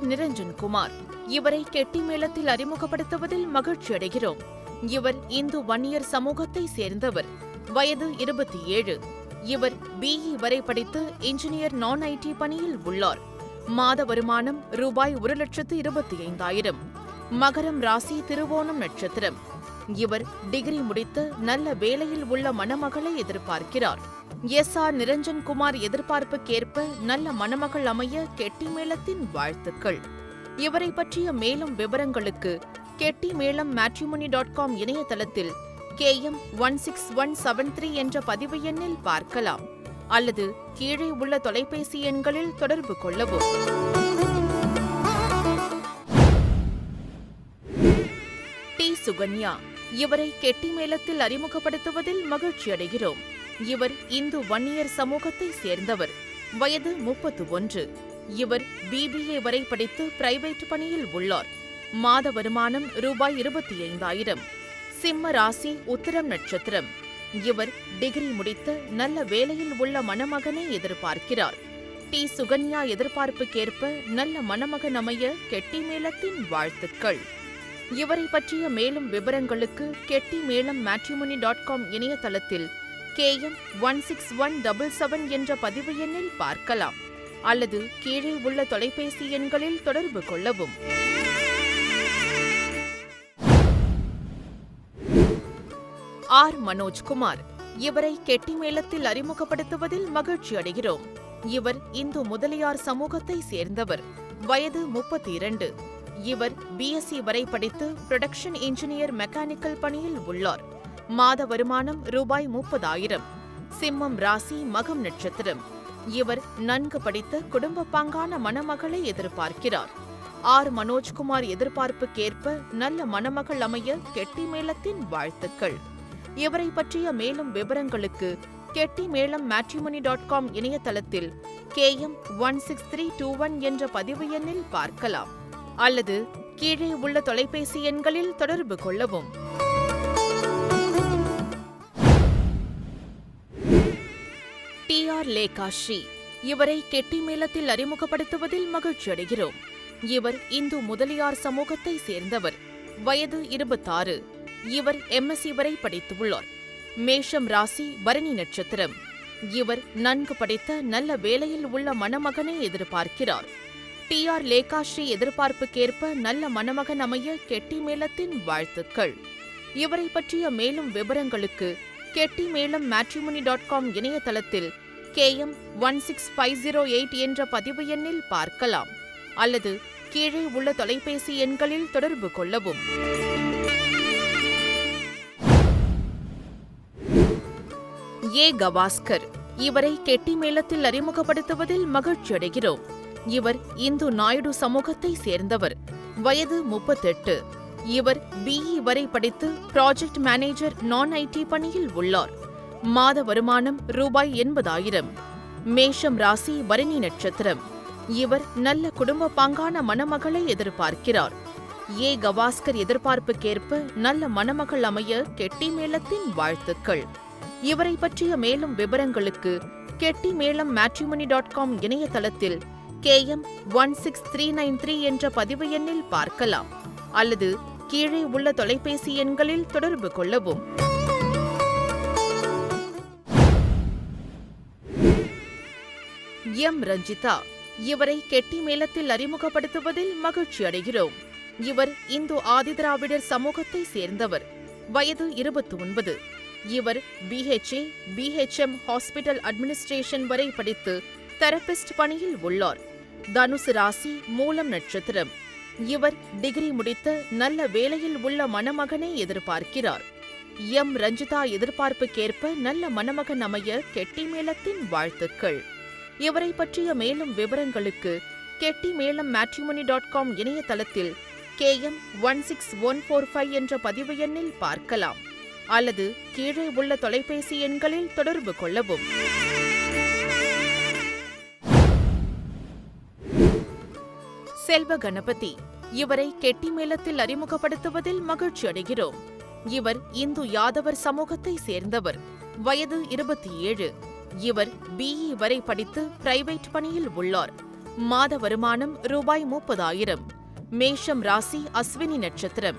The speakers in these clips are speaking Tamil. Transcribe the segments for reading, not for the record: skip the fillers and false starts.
நிரஞ்சன்குமார். இவரை கெட்டி மேளத்தில் அறிமுகப்படுத்துவதில் மகிழ்ச்சி அடைகிறோம். இவர் இந்து வன்னியர் சமூகத்தை சேர்ந்தவர். வயது 27. இவர் BE வரை படித்து இன்ஜினியர் நான்-IT பணியில் உள்ளார். மாத வருமானம் ரூபாய் 1,25,000. மகரம் ராசி, திருவோணம் நட்சத்திரம். இவர் டிகிரி முடித்து நல்ல வேலையில் உள்ள மணமகளை எதிர்பார்க்கிறார். SR நிரஞ்சன்குமார் எதிர்பார்ப்புக்கேற்ப நல்ல மணமகள் அமைய கெட்டி மேளத்தின் வாழ்த்துக்கள். இவரை பற்றிய மேலும் விவரங்களுக்கு கெட்டிமேளம் matrimony.com இணையதளத்தில் KM 16173 என்ற பதிவு எண்ணில் பார்க்கலாம். அல்லது கீழே உள்ள தொலைபேசி எண்களில் தொடர்பு கொள்ளவும். டி. சுகன்யா. இவரை கெட்டி மேளத்தில் அறிமுகப்படுத்துவதில் மகிழ்ச்சி அடைகிறோம். இவர் இந்து வன்னியர் சமூகத்தை சேர்ந்தவர். வயது 31. இவர் BBA வரை படித்து பிரைவேட் பணியில் உள்ளார். மாத வருமானம் ரூபாய் 25,000. சிம்ம ராசி, உத்திரம் நட்சத்திரம். இவர் டிகிரி முடித்து நல்ல வேலையில் உள்ள மணமகனை எதிர்பார்க்கிறார். டி. சுகன்யா எதிர்பார்ப்புக்கேற்ப நல்ல மணமகன் அமைய கெட்டி மேளத்தின் வாழ்த்துக்கள். இவரை பற்றிய மேலும் விவரங்களுக்கு கெட்டிமேளம் matrimony.com இணையதளத்தில் KM 16177 என்ற பதிவு எண்ணில் பார்க்கலாம். அல்லது கீழே உள்ள தொலைபேசி எண்களில் தொடர்பு கொள்ளவும். ஆர். மனோஜ்குமார். இவரை கெட்டி மேளத்தில் அறிமுகப்படுத்துவதில் மகிழ்ச்சி அடைகிறோம். இவர் இந்து முதலியார் சமூகத்தை சேர்ந்தவர். வயது 32. இவர் BSc வரை படித்து புரொடக்ஷன் இன்ஜினியர் மெக்கானிக்கல் பணியில் உள்ளார். மாத வருமானம் ரூபாய் 30,000. சிம்மம் ராசி, மகம் நட்சத்திரம். இவர் நன்கு படித்த குடும்ப பாங்கான மணமகளை எதிர்பார்க்கிறார். ஆர். மனோஜ்குமார் எதிர்பார்ப்புக்கேற்ப நல்ல மணமகள் அமைய கெட்டி மேளத்தின் வாழ்த்துக்கள். இவரை பற்றிய மேலும் விவரங்களுக்கு கெட்டிமேளம் matrimony.com இணையதளத்தில் KM 16321 என்ற பதிவு எண்ணில் பார்க்கலாம். அல்லது கீழே உள்ள தொலைபேசி எண்களில் தொடர்பு கொள்ளவும். TR லேகாஸ்ரீ. இவரை கெட்டி மேளத்தில் அறிமுகப்படுத்துவதில் மகிழ்ச்சி அடைகிறோம். இவர் இந்து முதலியார் சமூகத்தை சேர்ந்தவர். வயது 26. இவர் MSc வரை படித்துள்ளார். மேஷம் ராசி, பரணி நட்சத்திரம். இவர் நன்கு படித்த நல்ல வேலையில் உள்ள மணமகனை எதிர்பார்க்கிறார். TR லேகாஸ்ரீ எதிர்பார்ப்புக்கேற்ப நல்ல மணமகன் அமைய கெட்டி மேளத்தின் வாழ்த்துக்கள். இவரை பற்றிய மேலும் விவரங்களுக்கு கெட்டிமேளம் matrimony.com இணையதளத்தில் KM 16508 என்ற பதிவு எண்ணில் பார்க்கலாம். அல்லது கீழே உள்ள தொலைபேசி எண்களில் தொடர்பு கொள்ளவும். ஏ. கவாஸ்கர். இவரை கெட்டி மேளத்தில் அறிமுகப்படுத்துவதில் மகிழ்ச்சி அடைகிறோம். இவர் இந்து நாயுடு சமூகத்தை சேர்ந்தவர். வயது 38. இவர் BE வரை படித்து ப்ராஜெக்ட் மேனேஜர் நான்-IT பணியில் உள்ளார். மாத வருமானம் ரூபாய் 80,000. மேஷம் ராசி, பரணி நட்சத்திரம். இவர் நல்ல குடும்ப பாங்கான மணமகளை எதிர்பார்க்கிறார். ஏ. கவாஸ்கர் எதிர்பார்ப்புக்கேற்ப நல்ல மணமகள் அமைய கெட்டி மேளத்தின் வாழ்த்துக்கள். இவரை பற்றிய மேலும் விவரங்களுக்கு கெட்டிமேளம் matrimony.com இணையதளத்தில் KM 16393 என்ற பதிவு எண்ணில் பார்க்கலாம். அல்லது கீழே உள்ள தொலைபேசி எண்களில் தொடர்பு கொள்ளவும். எம். ரஞ்சிதா. இவரை கெட்டி மேளத்தில் அறிமுகப்படுத்துவதில் மகிழ்ச்சி அடைகிறோம். இவர் இந்து ஆதிதிராவிடர் சமூகத்தை சேர்ந்தவர். வயது 29. இவர் BHA, BHM ஹாஸ்பிட்டல் அட்மினிஸ்ட்ரேஷன் வரை படித்து தெரபிஸ்ட் பணியில் உள்ளார். தனுசு ராசி, மூலம் நட்சத்திரம். இவர் டிகிரி முடித்த நல்ல வேலையில் உள்ள மணமகனை எதிர்பார்க்கிறார். எம். ரஞ்சிதா எதிர்பார்ப்புக்கேற்ப நல்ல மணமகன் அமைய கெட்டி மேளத்தின் வாழ்த்துக்கள். இவரை பற்றிய மேலும் விவரங்களுக்கு கெட்டிமேளம் matrimony.com இணையதளத்தில் KM 16145 என்ற பதிவு எண்ணில் பார்க்கலாம். அல்லது கீழே உள்ள தொலைபேசி எண்களில் தொடர்பு கொள்ளவும். செல்வ கணபதி. இவரை கெட்டி மேளத்தில் அறிமுகப்படுத்துவதில் மகிழ்ச்சி அடைகிறோம். இவர் இந்து யாதவர் சமூகத்தை சேர்ந்தவர். வயது 27. இவர் BE வரை படித்து பிரைவேட் பணியில் உள்ளார். மாத வருமானம் ரூபாய் 30,000. மேஷம் ராசி அஸ்வினி நட்சத்திரம்.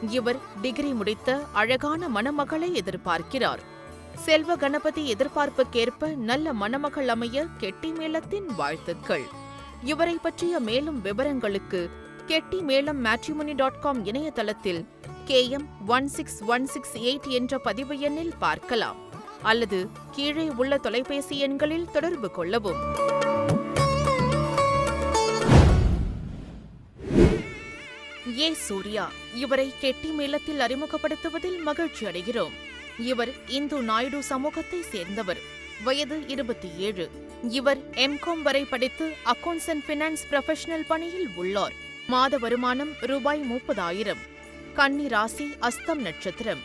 இவர் டிகிரி முடித்த அழகான மணமகளை எதிர்பார்க்கிறார். செல்வ கணபதி எதிர்பார்ப்புக்கேற்ப நல்ல மணமகள் அமைய கெட்டி மேளத்தின் வாழ்த்துக்கள். இவரை பற்றிய மேலும் விவரங்களுக்கு கெட்டிமேளம் matrimony.com இணையதளத்தில் KM 16168 என்ற பதிவு எண்ணில் பார்க்கலாம் அல்லது கீழே உள்ள தொலைபேசி எண்களில் தொடர்பு கொள்ளவும். சூர்யா. இவரை கெட்டி மேளத்தில் அறிமுகப்படுத்துவதில் மகிழ்ச்சி அடைகிறோம். இவர் இந்து நாயுடு சமூகத்தை சேர்ந்தவர். வயது 27. இவர் M.Com வரை படித்து அக்கவுண்ட்ஸ் அண்ட் பினான்ஸ் ப்ரொஃபஷனல் பணியில் உள்ளார். மாத வருமானம் ரூபாய் 30,000. கன்னி ராசி அஸ்தம் நட்சத்திரம்.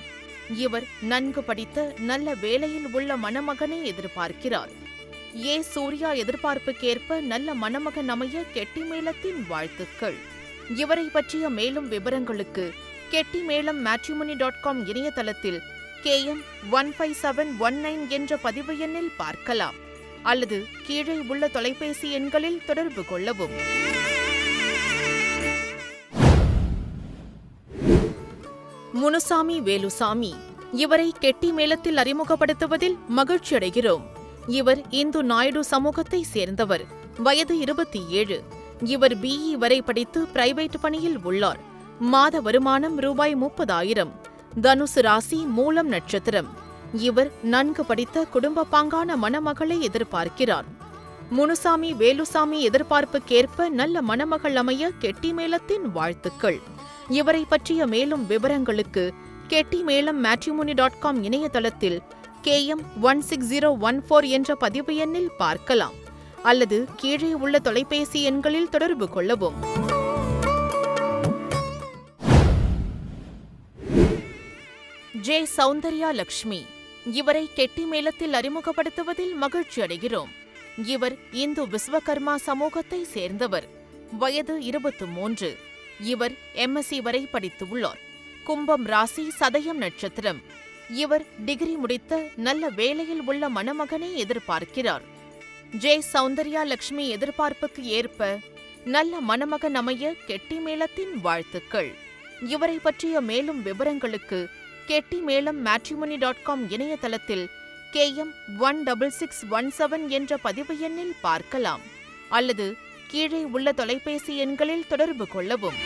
இவர் நன்கு படித்த நல்ல வேலையில் உள்ள மணமகனை எதிர்பார்க்கிறார். சூர்யா எதிர்பார்ப்புக்கேற்ப நல்ல மணமகன் அமைய கெட்டிமேளத்தின் வாழ்த்துக்கள். இவரை பற்றிய மேலும் விவரங்களுக்கு கெட்டிமேளம் matrimony.com இணையதளத்தில் KM 15719 என்ற பதிவு எண்ணில் பார்க்கலாம் அல்லது கீழே உள்ள தொலைபேசி எண்களில் தொடர்பு கொள்ளவும். முனுசாமி வேலுசாமி. இவரை கெட்டி மேளத்தில் அறிமுகப்படுத்துவதில் மகிழ்ச்சியடைகிறோம். இவர் இந்து நாயுடு சமூகத்தை சேர்ந்தவர். வயது 27. இவர் BE வரை படித்து பிரைவேட் பணியில் உள்ளார். மாத வருமானம் ரூபாய் 30,000. தனுசு ராசி மூலம் நட்சத்திரம். இவர் நன்கு படித்த குடும்ப பாங்கான மணமகளை எதிர்பார்க்கிறார். முனுசாமி வேலுசாமி எதிர்பார்ப்புக்கேற்ப நல்ல மணமகள் அமைய கெட்டிமேளத்தின் வாழ்த்துக்கள். இவரை பற்றிய மேலும் விவரங்களுக்கு கெட்டிமேளம் matrimony.com இணையதளத்தில் KM 16014 என்ற பதிவு எண்ணில் பார்க்கலாம் அல்லது கீழே உள்ள தொலைபேசி எண்களில் தொடர்பு கொள்ளவும். சௌந்தர்யா லக்ஷ்மி. இவரை கெட்டிமேளத்தில் அறிமுகப்படுத்துவதில் மகிழ்ச்சி அடைகிறோம். இவர் இந்து விஸ்வகர்மா சமூகத்தை சேர்ந்தவர். வயது 23. இவர் MSc வரை படித்துள்ளார். கும்பம் ராசி சதயம் நட்சத்திரம். இவர் டிகிரி முடித்த நல்ல வேலையில் உள்ள மணமகனை எதிர்பார்க்கிறார். சௌந்தர்யா லக்ஷ்மி எதிர்பார்ப்புக்கு ஏற்ப நல்ல மணமகன் அமைய கெட்டிமேளத்தின் வாழ்த்துக்கள். இவரை பற்றிய மேலும் விவரங்களுக்கு கெட்டிமேளம் matrimony.com இணையதளத்தில் KM 16617 என்ற பதிவு எண்ணில் பார்க்கலாம் அல்லது கீழே உள்ள தொலைபேசி எண்களில் தொடர்பு கொள்ளவும்.